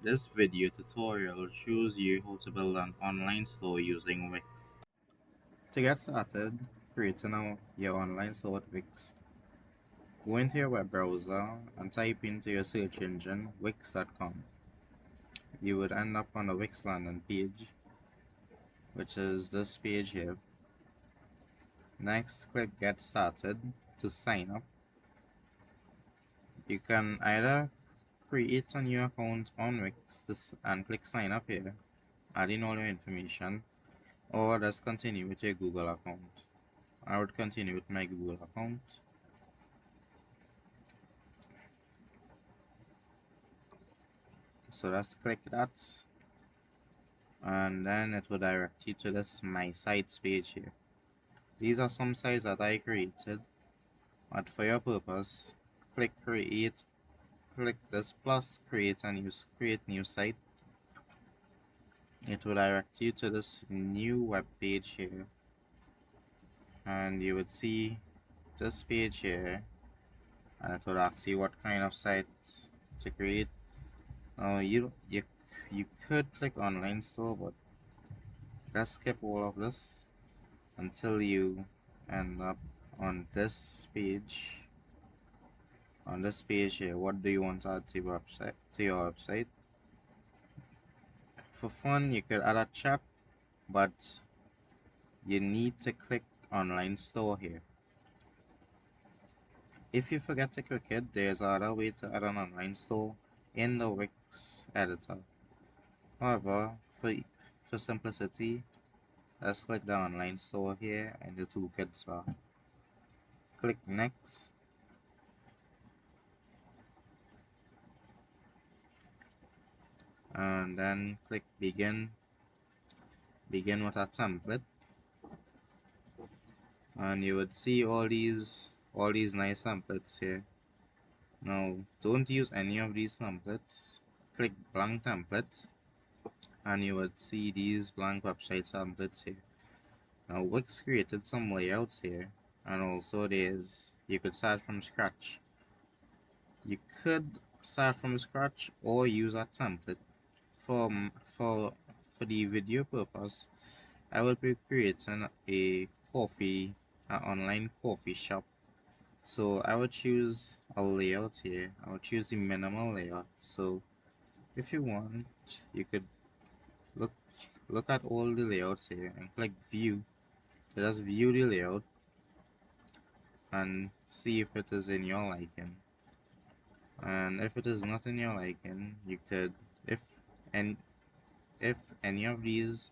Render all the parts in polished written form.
This video tutorial shows you how to build an online store using Wix. To get started, creating your online store with Wix, go into your web browser and type into your search engine wix.com. You would end up on the Wix landing page, which is this page here. Next, click Get Started to sign up. You can either create a new account on Wix and click Sign Up here, adding all your information, or just continue with your Google account. I would continue with my Google account. So let's click that, and then it will direct you to this My Sites page here. These are some sites that I created, but for your purpose, click Create, click this plus, create new site. It will direct you to this new web page here, and you would see this page here, and it would ask you what kind of site to create. Now you could click online store, but let's skip all of this until you end up on this page. On this page here, what do you want to add to your website? For fun, you could add a chat, but you need to click online store here. If you forget to click it, there's another way to add an online store in the Wix editor. However, for simplicity, let's click the online store here in the toolkit bar. Click next. And then click begin with a template, and you would see all these nice templates here. Now don't use any of these templates. Click blank template, and you would see these blank website templates here. Now Wix created some layouts here, and also you could start from scratch. You could start from scratch or use a template. For the video purpose, I will be creating an online coffee shop. So I would choose a layout here. I would choose the minimal layout. So if you want, you could look at all the layouts here and click view. So just view the layout and see if it is in your liking. And if it is not in your liking, you could, and if any of these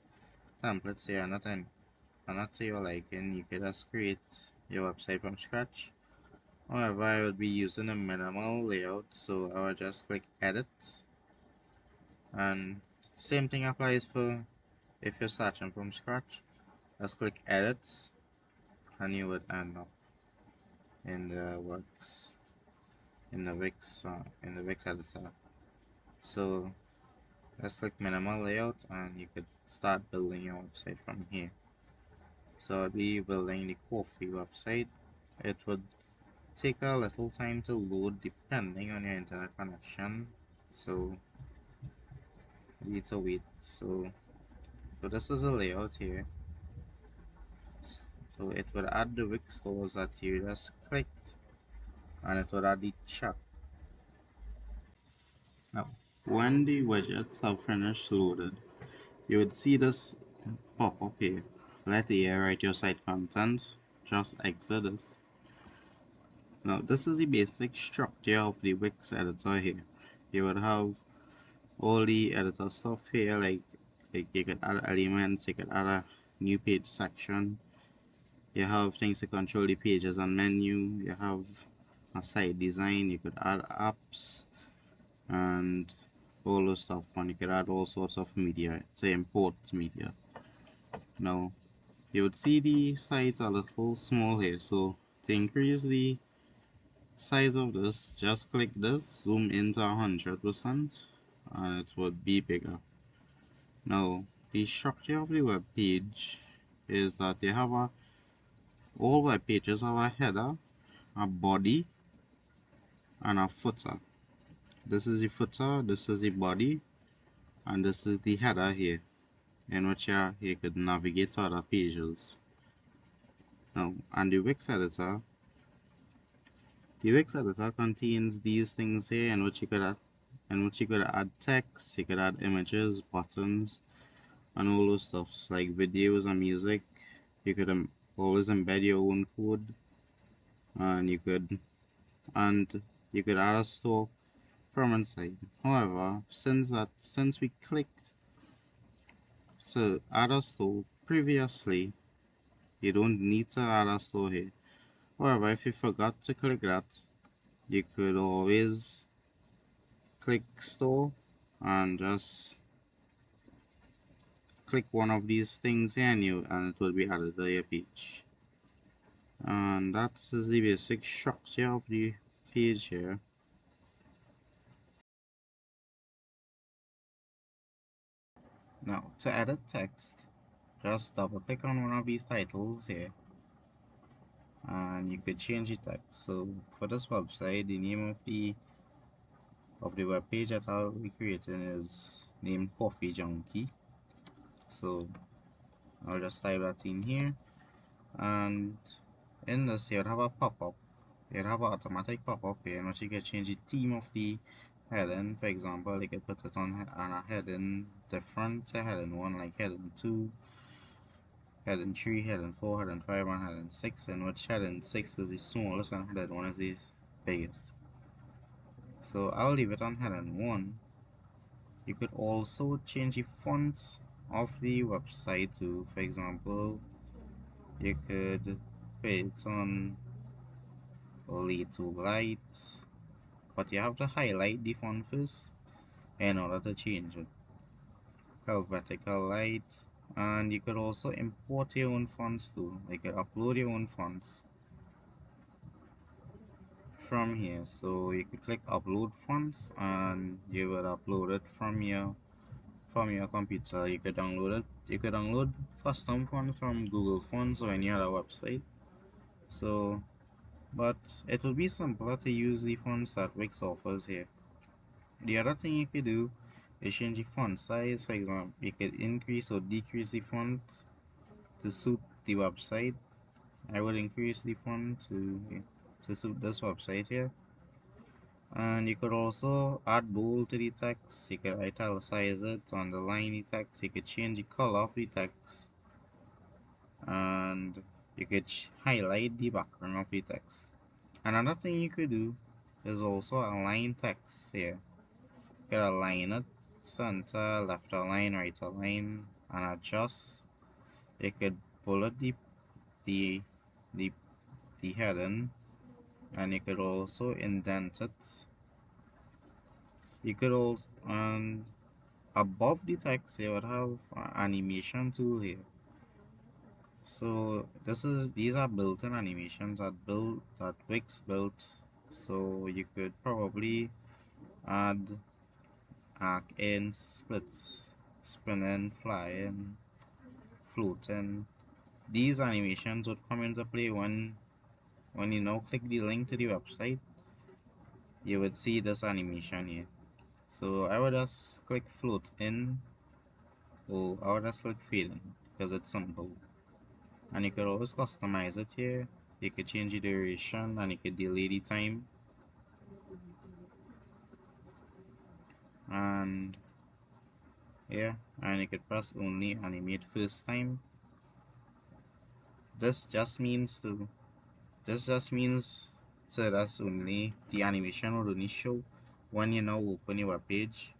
templates here are not to your liking, you could just create your website from scratch. However, I would be using a minimal layout, so I would just click edit, and same thing applies for if you're starting from scratch. Just click edit, and you would end up in the Wix editor. So let's click minimal layout, and you could start building your website from here. So I'll be building the coffee website. It would take a little time to load depending on your internet connection, so you need to wait. So this is a layout here. So it would add the Wix stores that you just clicked, and it would add the chat. Now when the widgets have finished loaded, you would see this pop up here. Let the AI write your site content. Just exit this. Now this is the basic structure of the Wix editor here. You would have all the editor stuff here, like you could add elements, you could add a new page section, you have things to control the pages and menu, you have a site design, you could add apps and all those stuff, and you could add all sorts of media to import media. Now you would see the sites a little small here, so to increase the size of this, just click this, zoom into 100%, and it would be bigger. Now the structure of the web page is that you have all web pages have a header, a body, and a footer. This is the footer, this is the body, And this is the header here, in which you could navigate to other pages. Now, and the Wix editor contains these things here, in which you could add text, you could add images, buttons, and all those stuffs like videos and music. You could always embed your own code, and you could add a store from inside. However, since we clicked to add a store previously, you don't need to add a store here. However, if you forgot to click that, you could always click store and just click one of these things here and it will be added to your page. And that's the basic structure of the page here. Now, to edit text, just double click on one of these titles here and you could change the text. So for this website, the name of the web page that I'll be creating is named Coffee Junkie. So I'll just type that in here, and in this you'd have a pop-up. You'd have an automatic pop-up here in which you can change the theme of the heading. For example, you could put it on a heading different to heading 1, like heading 2, heading 3, heading 4, heading 5, and heading 6, in which heading 6 is the smallest and heading 1 is the biggest. So I'll leave it on heading 1. You could also change the font of the website too. For example, you could put it on little light, but you have to highlight the font first in order to change it. Helvetical light, and you could also import your own fonts too. You could upload your own fonts from here. So you could click upload fonts and you would upload it from your computer. You could download it. You could download custom fonts from Google Fonts or any other website. So, but it will be simpler to use the fonts that Wix offers here. The other thing you could do is change the font size. For example, you could increase or decrease the font to suit the website. I would increase the font to suit this website here. And you could also add bold to the text. You could italicize it, underline the text. You could change the color of the text, and you could highlight the background of the text. Another thing you could do is also align text here. You could align it center, left align, right align, and adjust. You could bullet the the the heading, and you could also indent it. You could also above the text you would have animation tool here. So these are built-in animations that Wix built. So you could probably add arc in, splits, spinning, flying, floating. These animations would come into play when you now click the link to the website. You would see this animation here. So I would just click float in, or I would just click fade in because it's simple. And you could always customize it here. You could change the duration and you could delay the time, and yeah, and you could press only animate first time. This just means to this just means so that's only the animation will only show when you now open your web page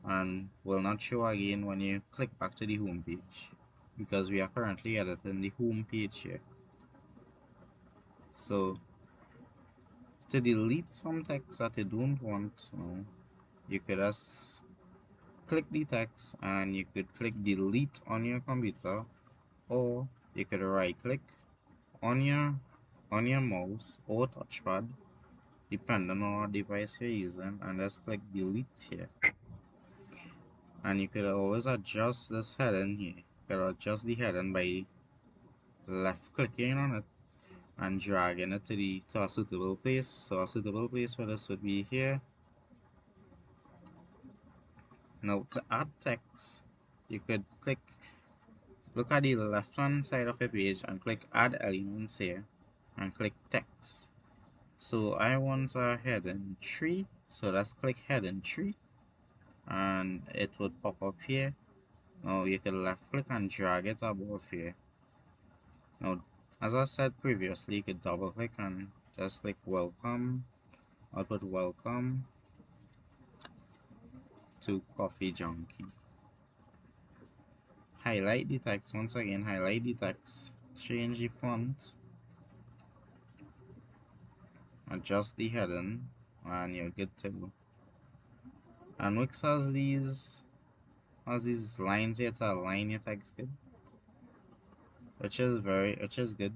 and will not show again when you click back to the home page, because we are currently editing the home page here. So to delete some text that you don't want, you could just click the text and you could click delete on your computer, or you could right click on your mouse or touchpad depending on what device you're using, and just click delete here. And you could always adjust this heading here. You could adjust the heading by left clicking on it and dragging it to a suitable place. So a suitable place for this would be here. Now to add text, you could look at the left hand side of the page and click add elements here and click text. So I want a heading 3, so let's click heading 3 and it would pop up here. Now you can left click and drag it above here. Now as I said previously, you could double click and just click welcome. I'll put welcome to Coffee Junkie. Highlight the text once again, highlight the text, change the font, adjust the heading, and you're good to go. And Wix has these lines here to align your text good, which is good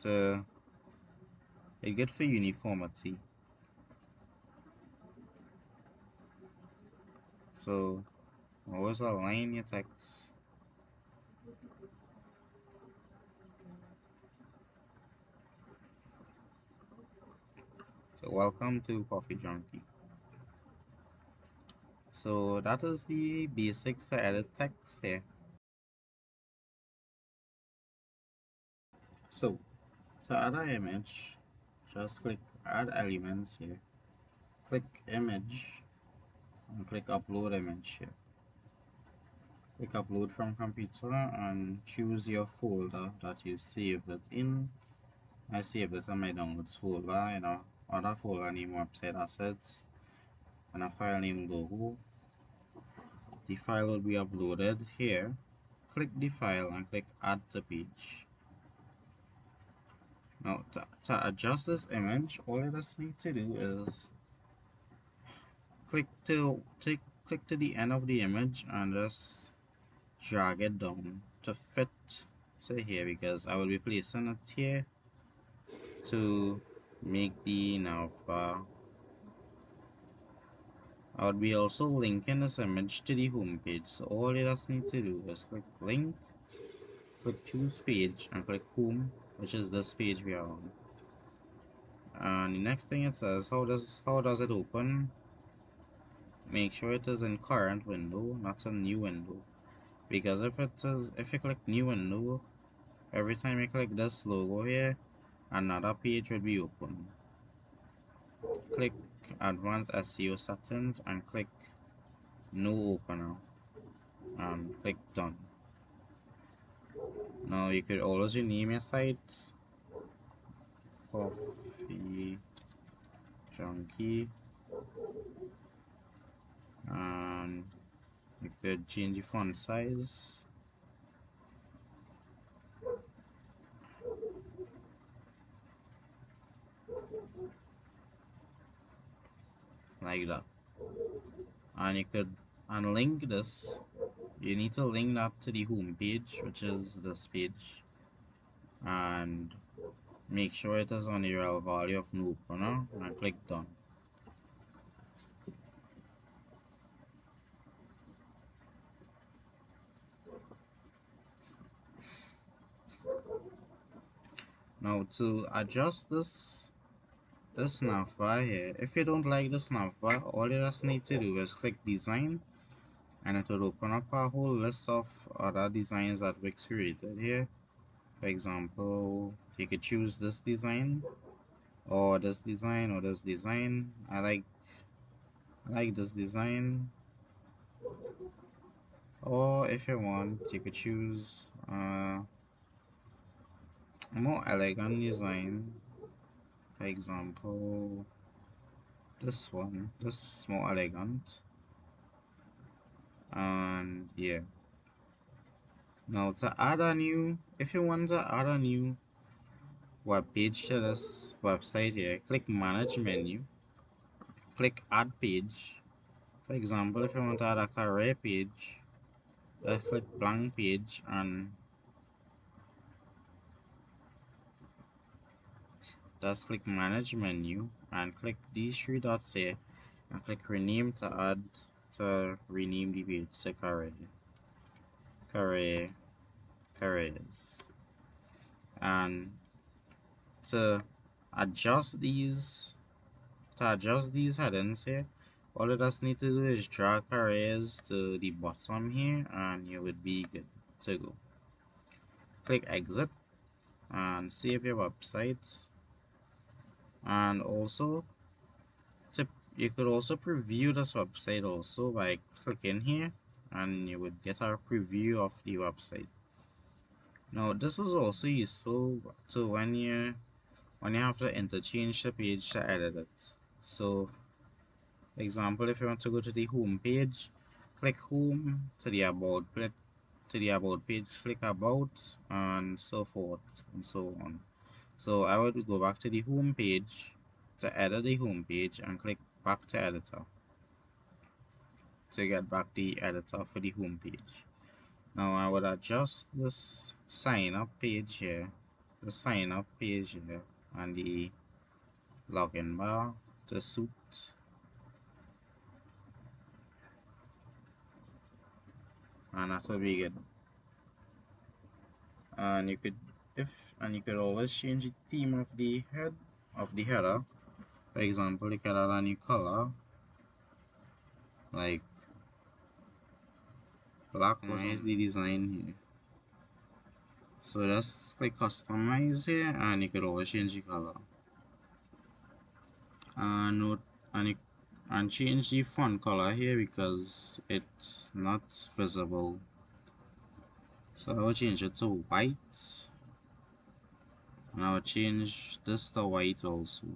to it's good for uniformity. So always align your text. So welcome to Coffee Junkie. So that is the basics to edit text here. So to add an image, just click add elements here. Click image and click upload image here. Click upload from computer and choose your folder that you saved it in. I saved it in my downloads folder, other folder name website assets and a file name logo. The file will be uploaded here. Click the file and click add to page. Now to adjust this image, all you just need to do is click to the end of the image and just drag it down to fit to here, because I will be placing it here to make the navbar. I would be also linking this image to the home page, so all you just need to do is click link, click choose page and click home, which is this page we are on. And the next thing it says, how does it open? Make sure it is in current window, not a new window, because if you click new window, every time you click this logo here, another page will be open. Click advanced SEO settings and click no opener and click done. Now you could always rename your site Coffee Junkie, and you could change the font size like that, and you could unlink this. You need to link that to the home page, which is this page, and make sure it is on the URL value of no opener and click done. Now to adjust this navbar here, if you don't like this navbar, all you just need to do is click design and it will open up a whole list of other designs that Wix created here. For example, you could choose this design or this design or this design. I like this design. Or if you want, you could choose a more elegant design. For example, this one. This is more elegant. And yeah. Now to add a new, if you want to add a new web page to this website here, click manage menu, click add page. For example, if you want to add a career page, click blank page and just click manage menu and click these three dots here and click rename to rename the page to careers. And to adjust these headings here, All you just need to do is drag arrays to the bottom here and you would be good to go. Click exit and save your website. And also you could also preview this website also by clicking here and you would get a preview of the website. Now this is also useful to when you have to interchange the page to edit it. So for example, if you want to go to the home page, click home, to the about page, click about, and so forth and so on. So I would go back to the home page to edit the home page and click back to editor to get back the editor for the home page. Now I would adjust this sign up page here, and the login bar to suit, and that will be good. And you could always change the theme of the header. For example, you could add a new color like black. Customize the design here. So just click customize here and you could always change the color. And change the font color here because it's not visible. So I will change it to white. And I will change this to white also.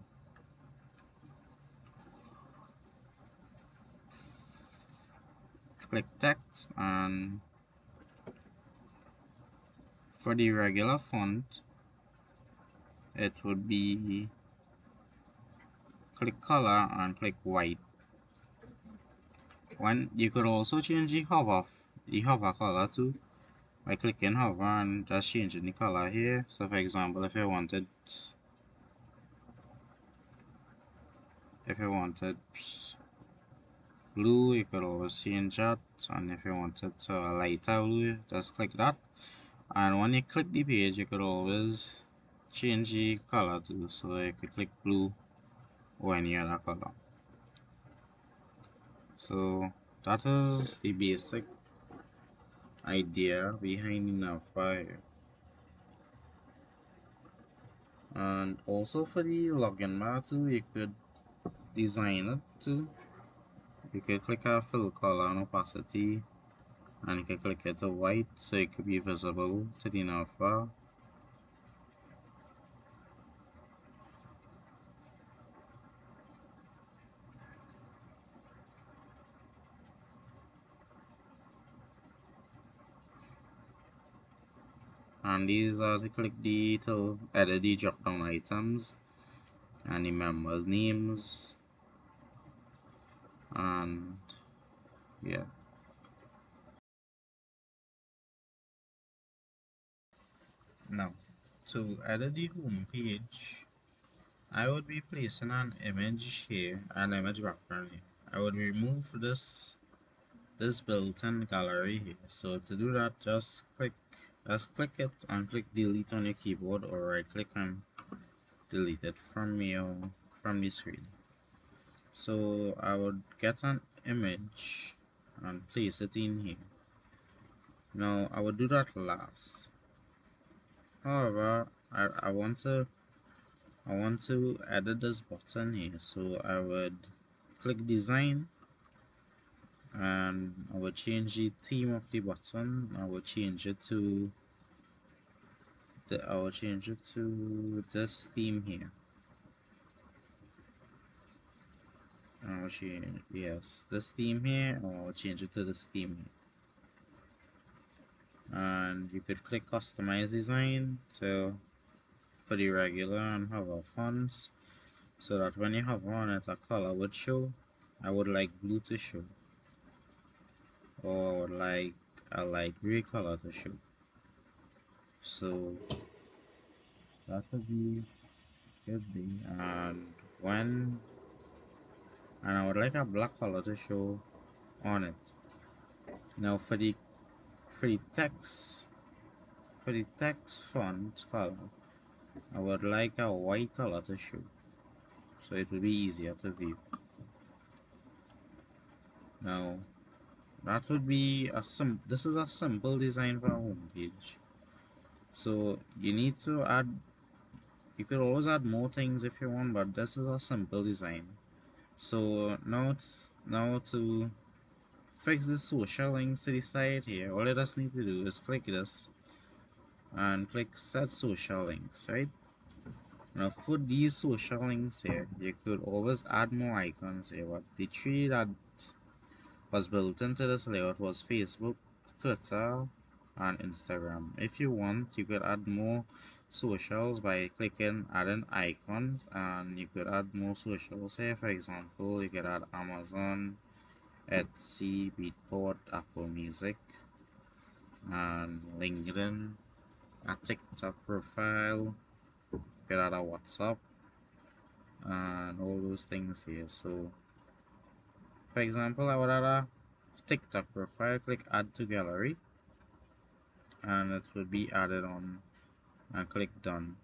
Click text, and for the regular font it would be click color and click white. When you could also change the hover color too by clicking hover and just changing the color here. So for example, if you wanted blue, you could always change that, and if you wanted to a lighter blue, just click that. And when you click the page, you could always change the color too, so you could click blue or any other color. So that is the basic idea behind the navbar here. And also for the login bar too, you could design it too. You could click a fill color and opacity, and you can click it to white so it could be visible to the navbar. And these are to click the to edit the drop down items and the member names, and yeah. Now to edit the home page, I would be placing an image here, an image background here. I would remove this built-in gallery here. So to do that, just click it and click delete on your keyboard, or right click and delete it from the screen. So I would get an image and place it in here. Now I would do that last. However, I want to edit this button here, so I would click design and I will change the theme of the button. I will change it to this theme here. I will change, yes, this theme here, or I'll change it to this theme here. And you could click customize design so for the regular and hover fonts, so that when you hover on it, a color would show. I would like blue to show, or I would like a light gray color to show. So that would be good there. And I would like a black color to show on it. Now for the text font color, I would like a white color to show, so it will be easier to view. Now that would be this is a simple design for a home page. So you need to add, you could always add more things if you want, but this is a simple design. So now to fix the social links to the site here, all you just need to do is click this and click set social links, right? Now for these social links here, you could always add more icons here, but the three that was built into this layout was Facebook, Twitter, and Instagram. If you want, you could add more socials by clicking adding icons, and you could add more socials here. For example, you could add Amazon, Etsy, Beatport, Apple Music, and LinkedIn, a TikTok profile, you could add a WhatsApp, and all those things here. So for example, I would add a TikTok profile, click add to gallery, and it will be added on, and click done.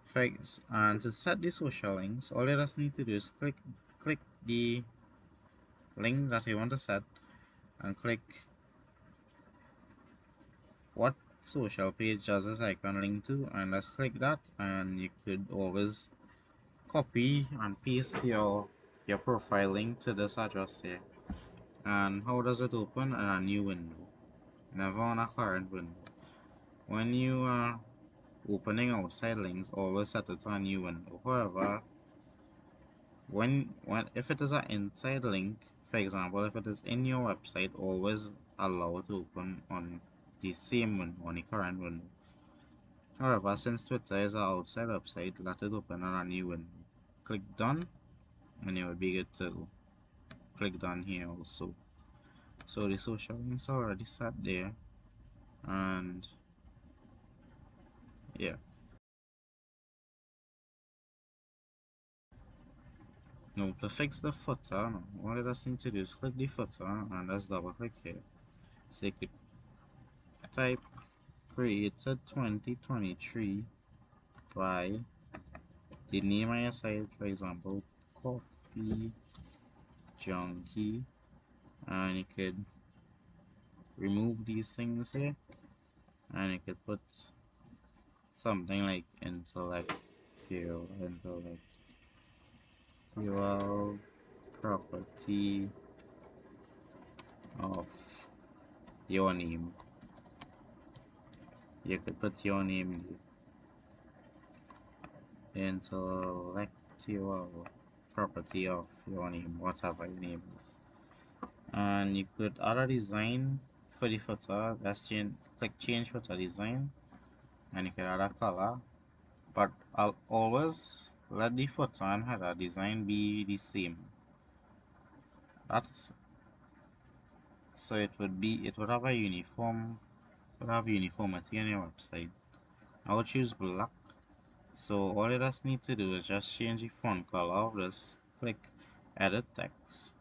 Thanks. And to set the social links, all you just need to do is click the link that you want to set and click what social page does this icon link to, and just click that, and you could always copy and paste your profile link to this address here. And how does it open? In a new window, never on a current window. When you are opening outside links, always set it to a new window. However, when if it is an inside link, for example, if it is in your website, always allow it to open on the same window, on the current window. However, since Twitter is an outside website, let it open on a new window. Click done, and you will be good to go. Click done here also. So the social links are already set there, and yeah. Now to fix the footer, all you just need to do is click the footer and just double click here. So you could type created 2023 by the name of your site, for example, Coffee Junkie, and you could remove these things here, and you could put something like intellectual property of your name. You could put your name, intellectual property of your name, whatever your name is. And you could add a design for the footer. Just click change footer design, and you can add a color, but I'll always let the footer and header design be the same. That's so it would have a uniformity on your website. I will choose black. So all you just need to do is just change the font color of this. Click edit text,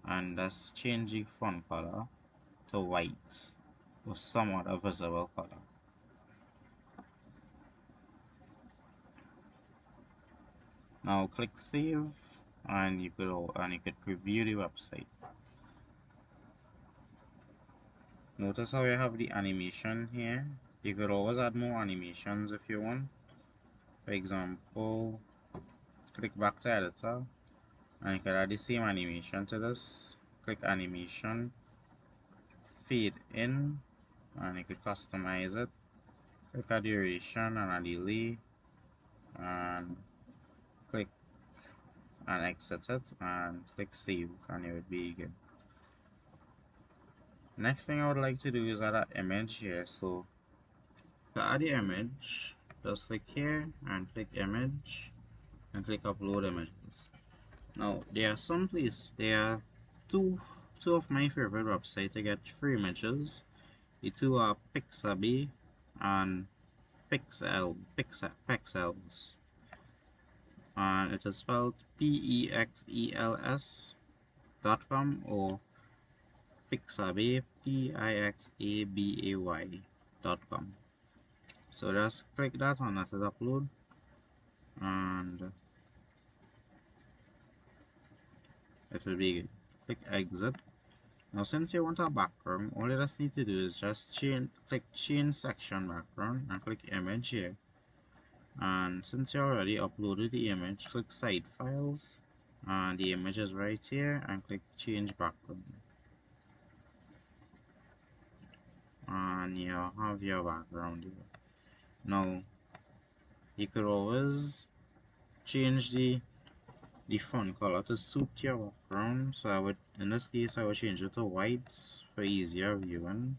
and just change the font color to white or somewhat a visible color. Now click save, and you could preview the website. Notice how you have the animation here. You could always add more animations if you want. For example, click back to editor, and you can add the same animation to this. Click animation, fade in, and you could customize it. Click a duration and a delay, and click and exit it, and click save, and it would be good. Next thing I would like to do is add an image here. So to add the image, just click here and click image and click upload images. Now there are two of my favorite websites to get free images. The two are Pixabay and Pexels, and it is spelled PEXELS.com or Pixabay PIXABAY.com. So just click that and let it upload, and it will be good. Click exit, Now since you want a background, all you just need to do is just click change section background and click image here. And since you already uploaded the image, click site files and the image is right here and click change background. And you have your background here. Now you could always change the font color to suit your background. So I would, in this case, I would change it to white for easier viewing.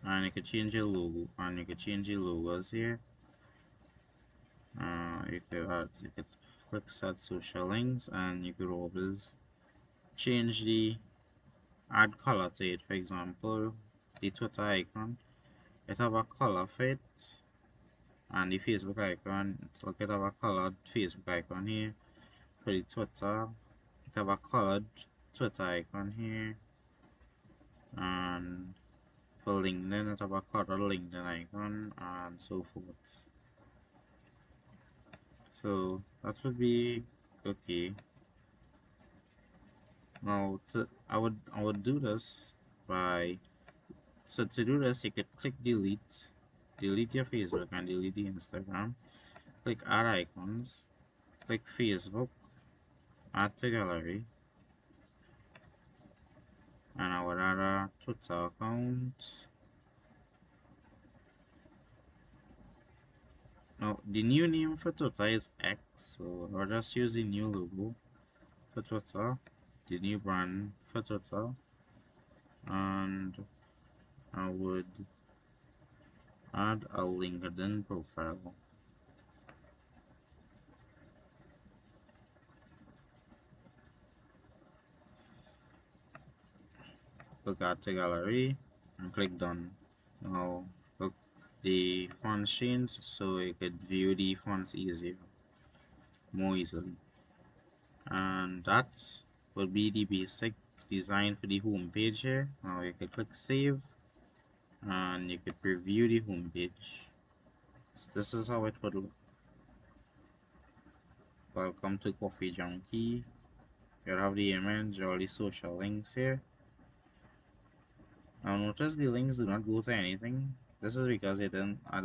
And you could change your logo, and you could change your logos here. You could click set social links, and you could always change the add color to it. For example, the Twitter icon, it have a color for it, and the Facebook icon, so it have a colored Facebook icon here. For the Twitter, it have a colored Twitter icon here, and for LinkedIn, it have a colored LinkedIn icon, and so forth. So that would be okay. Now I would do this by, so to do this you could click delete your Facebook and delete the Instagram, click add icons, click Facebook, add to gallery, and I would add a Twitter account. Now the new name for Twitter is X, so I'll just use the new logo for Twitter, the new brand for Twitter, and I would add a LinkedIn profile. Look at the gallery and click done. Now look, the fonts changed so you could view the fonts more easily. And that will be the basic design for the home page here. Now you could click save and you could preview the home page. So this is how it would look. Welcome to Coffee Junkie. You have the image, all the social links here. Now notice the links do not go to anything. This is because I didn't add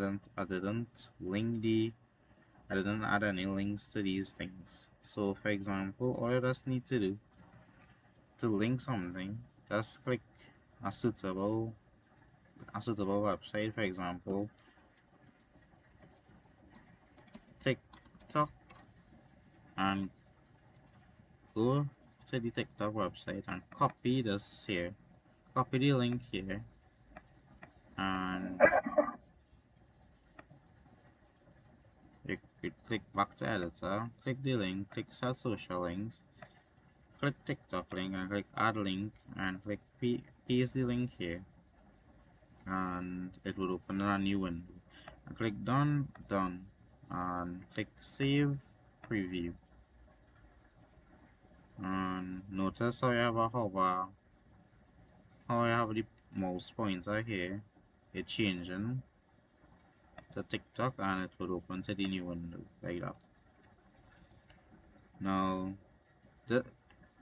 any links to these things. So for example, all you just need to do to link something, just click a suitable website. For example, TikTok, and go to the TikTok website and copy this here. Copy the link here and you could click back to editor, click the link, click set social links, click TikTok link and click add link and click paste the link here and it will open a new window. And click done and click save preview. And notice how you have a hover, how I have the mouse pointer here, it's changing to TikTok and it will open to the new window like that. Now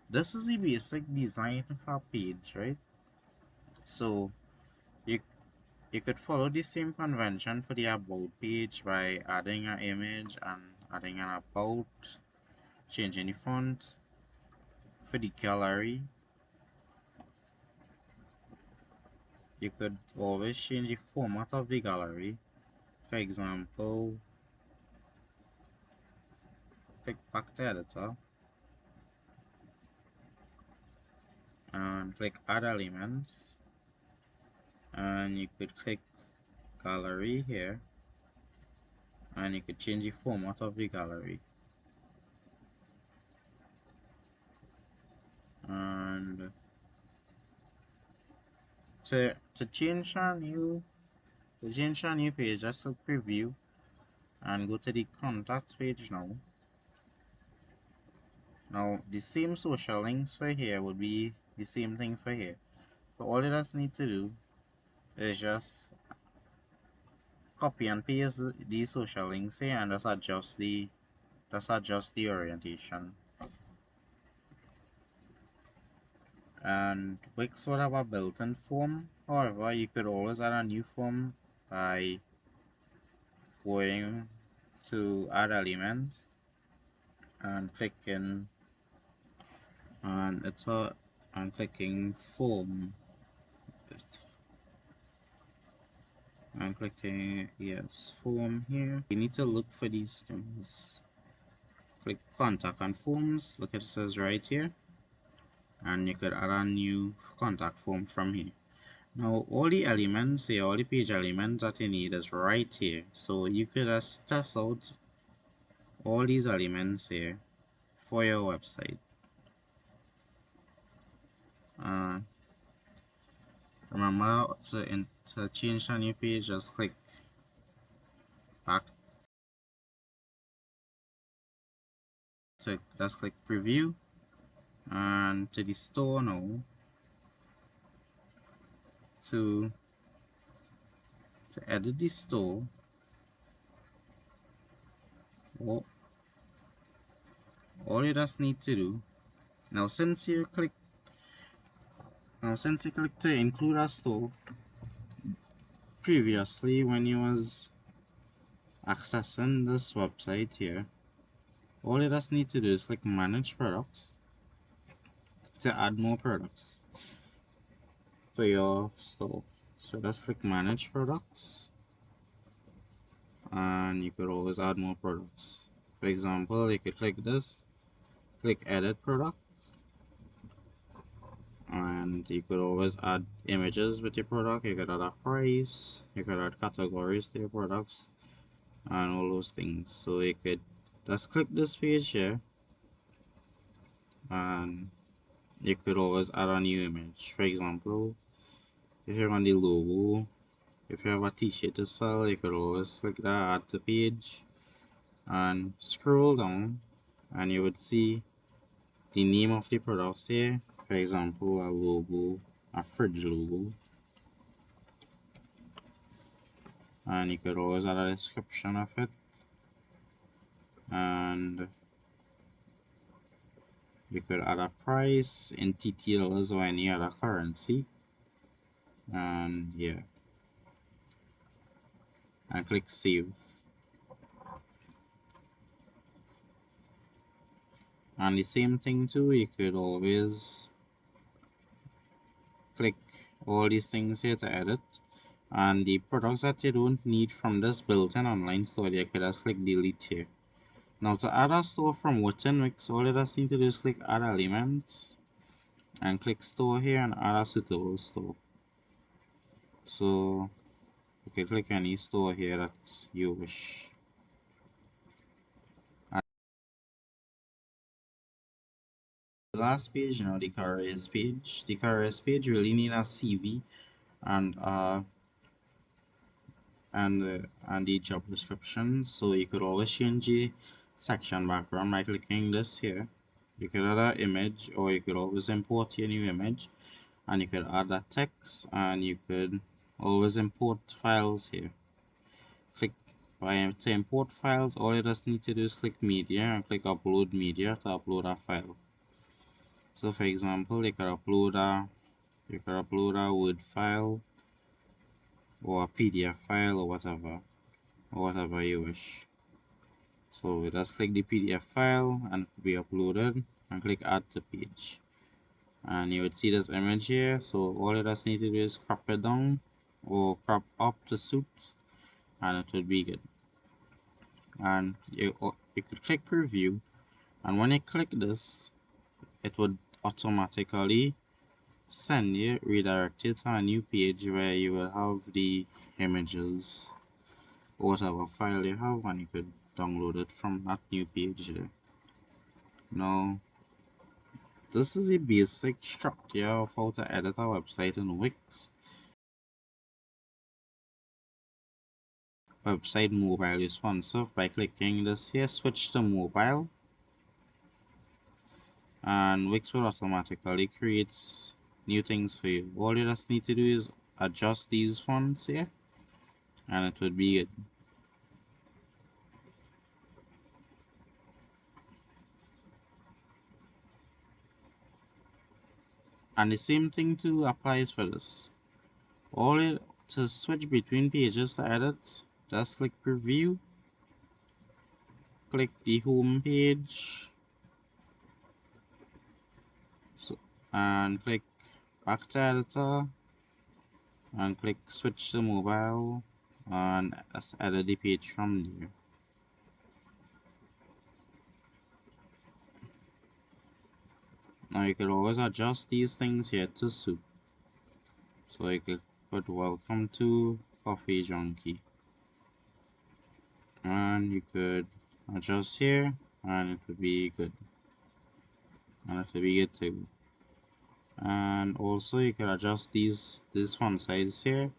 this is the basic design of our page, right? So you could follow the same convention for the about page by adding an image and adding an about, changing the font. For the gallery, you could always change the format of the gallery. For example, click back to editor and click add elements and you could click gallery here and you could change the format of the gallery. And to change a new page, just click preview and go to the contacts page now. Now the same social links for here would be the same thing for here. So all you just need to do is just copy and paste these social links here and just adjust the Just adjust the orientation. And Wix would have a built-in form. However, you could always add a new form by going to add elements and clicking on it's a and clicking form and clicking yes form here. You need to look for these things. Click contact and forms. Look at it says right here, and you could add a new contact form from here. Now all the elements here, all the page elements that you need is right here, so you could just test out all these elements here for your website. Remember to change a new page, just click back to just click preview and to the store now to edit the store. All you just need to do now, since you click to include a store, previously when you was accessing this website here, all you just need to do is click manage products to add more products to your store. So just click manage products, and you could always add more products. For example, you could click this, click edit product, and you could always add images with your product. You could add a price, you could add categories to your products, and all those things. So you could just click this page here, and you could always add a new image. For example, if you're on the logo, if you have a t-shirt to sell, you could always click that, add to page, and scroll down, and you would see the name of the products here. For example, a logo, a fridge logo, and you could always add a description of it, and you could add a price in TTLs or any other currency, and yeah, and click save. And the same thing too, you could always click all these things here to edit, and the products that you don't need from this built-in online store, you could just click delete here. Now to add a store from within Wix, all you just need to do is click add elements and click store here and add a suitable store. So you can click any store here that you wish. And the last page, the careers page. The careers page really need a CV and the job description. So you could always change the section background by clicking this here. You could add an image, or you could always import your new image, and you could add that text, and you could always import files here. Click to import files. All you just need to do is click media and click upload media to upload a file. So for example, you could upload a Word file or a PDF file or whatever you wish. So we just click the PDF file and it will be uploaded, and click add to page, and you would see this image here. So all you just need to do is crop it down or crop up to suit, and it would be good. And you could click preview, and when you click this, it would automatically send you redirect you to a new page where you will have the images or whatever file you have, and you could download it from that new page there. Now this is a basic structure of how to edit a website in Wix. Website mobile responsive. By clicking this here, switch to mobile, and Wix will automatically create new things for you. All you just need to do is adjust these fonts here, and it would be good. And the same thing too applies for this. All it to switch between pages to edit, just click preview, click the home page, and click back to editor, and click switch to mobile, and let's edit the page from there. Now you can always adjust these things here to suit. So you could put welcome to Coffee Junkie, and you could adjust here, and it would be good, and it would be good too. And also you can adjust this font size here,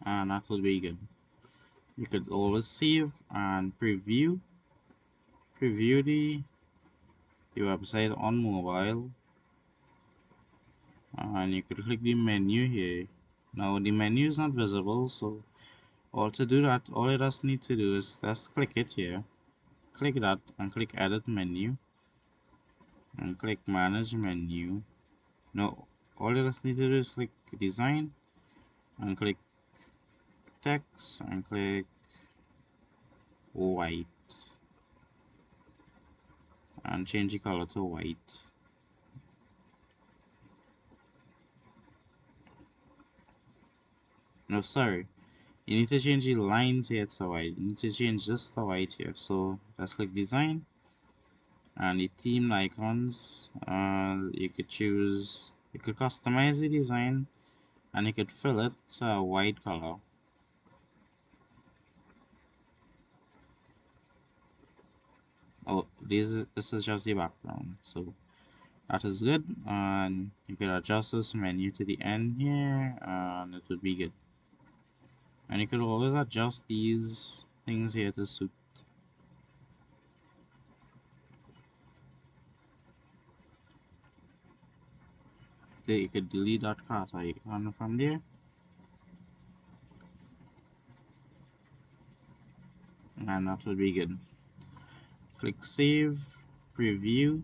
and that will be good. You could always save and preview the website on mobile, and you could click the menu here. Now the menu is not visible, so all to do that, all it just need to do is just click it here, click that, and click edit menu, and click manage menu. No, all you just need to do is click design, and click text, and click white, and change the color to white. No, sorry, you need to change the lines here to white. You need to change this to white here. So just click design, and the theme icons, you could choose, you could customize the design, and you could fill it to a white color. Oh, this is just the background, so that is good. And you could adjust this menu to the end here, and it would be good. And you could always adjust these things here to suit. You could delete that cart icon from there, and that would be good. Click save, preview,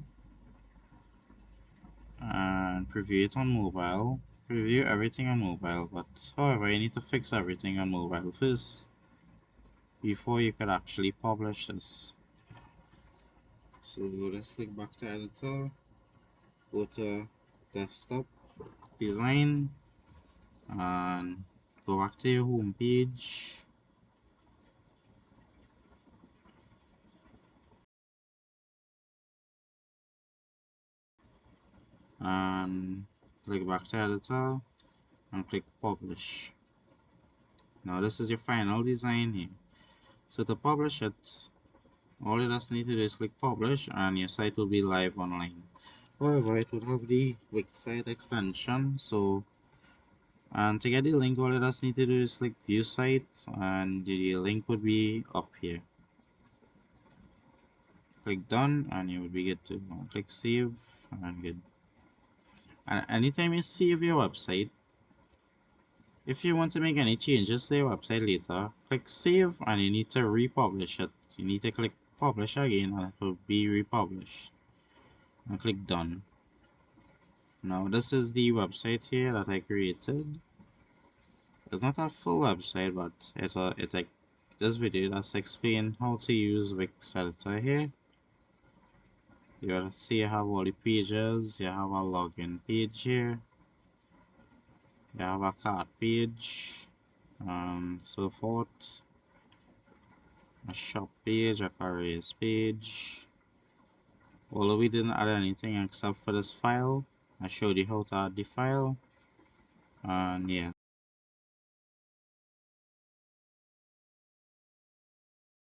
and preview it on mobile. Preview everything on mobile, but however, you need to fix everything on mobile first before you could actually publish this. So let's click back to editor, go to desktop, design, and go back to your home page. And click back to editor and click publish. Now this is your final design here. So to publish it, all you just need to do is click publish, and your site will be live online. However, it would have the website extension, so and to get the link, all you just need to do is click view site, and the link would be up here. Click done, and you would be good to go. Click save, and good. And anytime you save your website, if you want to make any changes to your website later, click save, and you need to republish it. You need to click publish again, and it will be republished. And click done. Now this is the website here that I created. It's not a full website, but it like this video does explain how to use Wix editor here. You see you have all the pages, you have a login page here, you have a cart page, and so forth, a shop page, a careers page. Although we didn't add anything except for this file, I showed you how to add the file, and yeah.